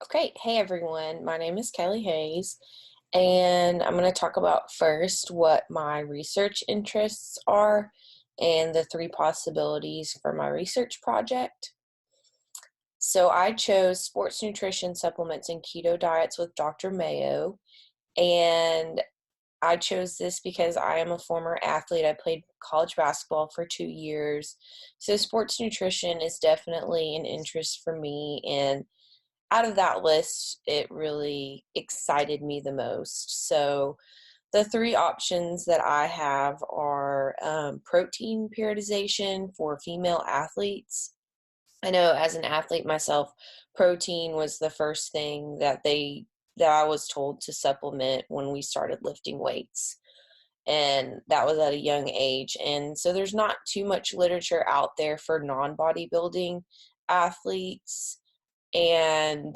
Okay, hey everyone, my name is Kelly Hayes, and I'm going to talk about first what my research interests are and the three possibilities for my research project. So I chose sports nutrition supplements and keto diets with Dr. Mayo, and I chose this because I am a former athlete. I played college basketball for 2 years, so sports nutrition is definitely an interest for me, and out of that list, it really excited me the most. So the three options that I have are protein periodization for female athletes. I know as an athlete myself, protein was the first thing that I was told to supplement when we started lifting weights. And that was at a young age. And so there's not too much literature out there for non-bodybuilding athletes. And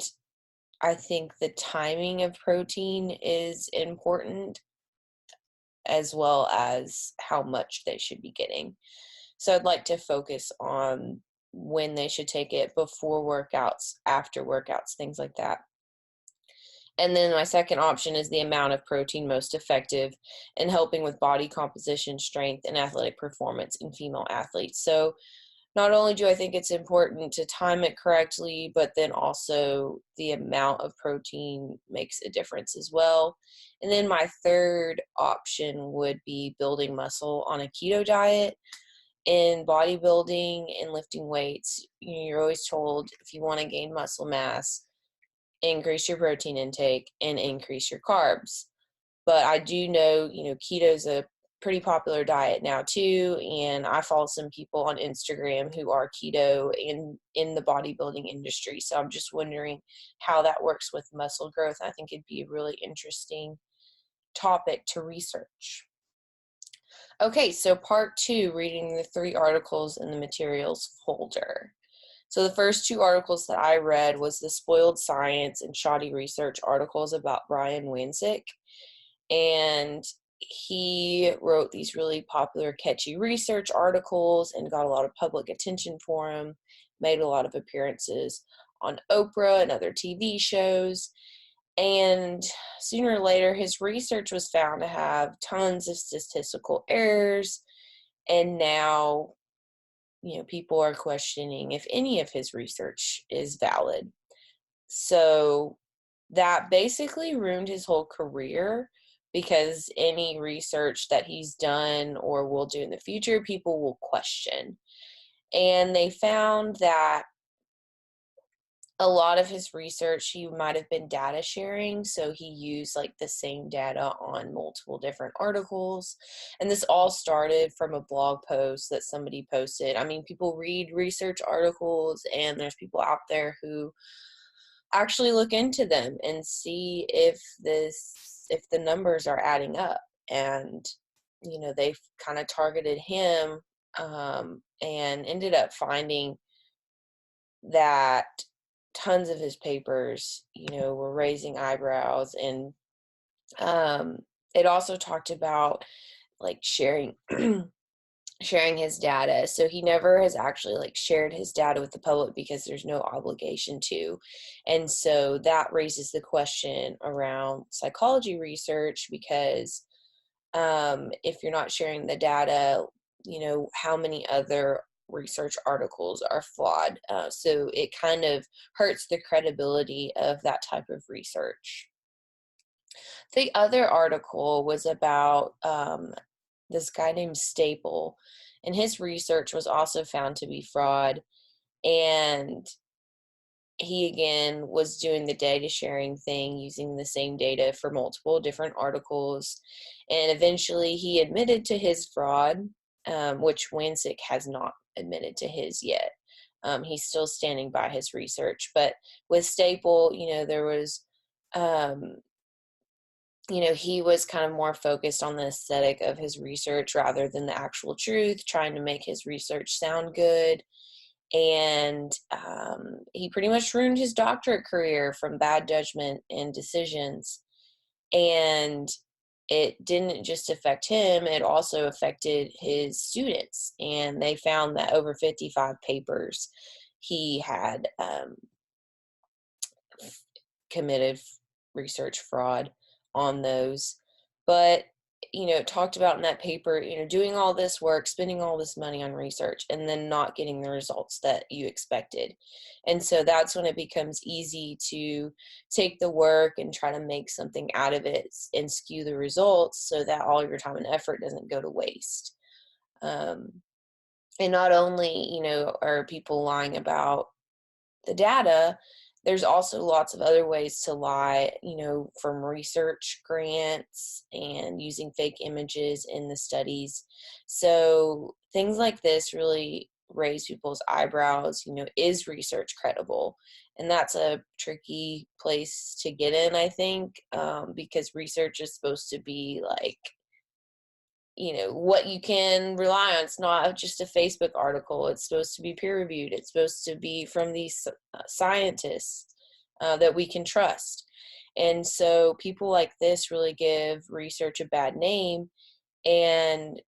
I think the timing of protein is important as well as how much they should be getting. So I'd like to focus on when they should take it, before workouts, after workouts, things like that. And then my second option is the amount of protein most effective in helping with body composition, strength, and athletic performance in female athletes. So not only do I think it's important to time it correctly, but then also the amount of protein makes a difference as well. And then my third option would be building muscle on a keto diet. In bodybuilding and lifting weights, you're always told if you want to gain muscle mass, increase your protein intake and increase your carbs. But I do know, keto's a pretty popular diet now too, and I follow some people on Instagram who are keto in the bodybuilding industry. So I'm just wondering how that works with muscle growth. I think it'd be a really interesting topic to research. Okay, so part two, reading the three articles in the materials folder. So the first two articles that I read was the Spoiled Science and Shoddy Research articles about Brian Wansink. And he wrote these really popular, catchy research articles and got a lot of public attention for him, made a lot of appearances on Oprah and other TV shows. And sooner or later, his research was found to have tons of statistical errors. And now, people are questioning if any of his research is valid. So that basically ruined his whole career, because any research that he's done or will do in the future, people will question. And they found that a lot of his research, he might have been data sharing. So he used like the same data on multiple different articles. And this all started from a blog post that somebody posted. I mean, people read research articles, and there's people out there who actually look into them and see if the numbers are adding up. And they've kind of targeted him, and ended up finding that tons of his papers were raising eyebrows. And it also talked about like sharing sharing his data. So he never has actually like shared his data with the public because there's no obligation to. And so that raises the question around psychology research, because if you're not sharing the data, how many other research articles are flawed? So it kind of hurts the credibility of that type of research. The other article was about this guy named Staple, and his research was also found to be fraud. And he again was doing the data sharing thing, using the same data for multiple different articles. And eventually he admitted to his fraud, which Wansink has not admitted to his yet. He's still standing by his research. But with Staple, there was he was kind of more focused on the aesthetic of his research rather than the actual truth, trying to make his research sound good. And he pretty much ruined his doctorate career from bad judgment and decisions. And it didn't just affect him, it also affected his students. And they found that over 55 papers he had committed research fraud on those. But it talked about in that paper, doing all this work, spending all this money on research, and then not getting the results that you expected. And so that's when it becomes easy to take the work and try to make something out of it and skew the results so that all your time and effort doesn't go to waste. And not only, are people lying about the data, there's also lots of other ways to lie, from research grants and using fake images in the studies. So things like this really raise people's eyebrows. Is research credible? And that's a tricky place to get in, I think, because research is supposed to be like, what you can rely on. It's not just a Facebook article. It's supposed to be peer reviewed. It's supposed to be from these scientists that we can trust. And so people like this really give research a bad name. And,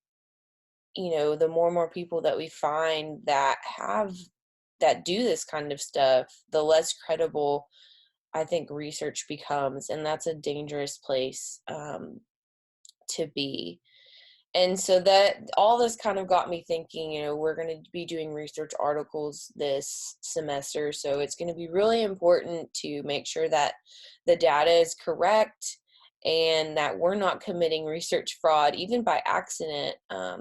the more and more people that we find that do this kind of stuff, the less credible I think research becomes. And that's a dangerous place to be. And so that all this kind of got me thinking, we're going to be doing research articles this semester. So it's going to be really important to make sure that the data is correct and that we're not committing research fraud, even by accident,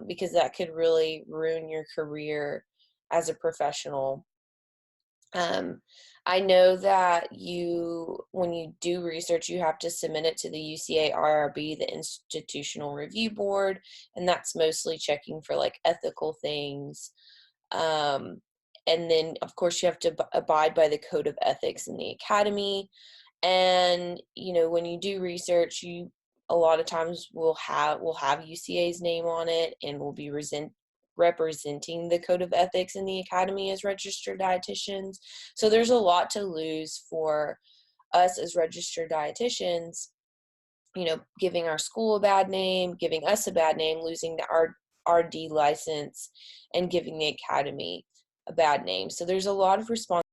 because that could really ruin your career as a professional. I know that when you do research, you have to submit it to the UCA-IRB, the Institutional Review Board, and that's mostly checking for like ethical things. And then, of course, you have to abide by the Code of Ethics in the Academy. And when you do research, you a lot of times will have UCA's name on it, and will be representing the Code of Ethics in the Academy as registered dietitians. So there's a lot to lose for us as registered dietitians, giving our school a bad name, giving us a bad name, losing the RD license, and giving the Academy a bad name. So there's a lot of responsibility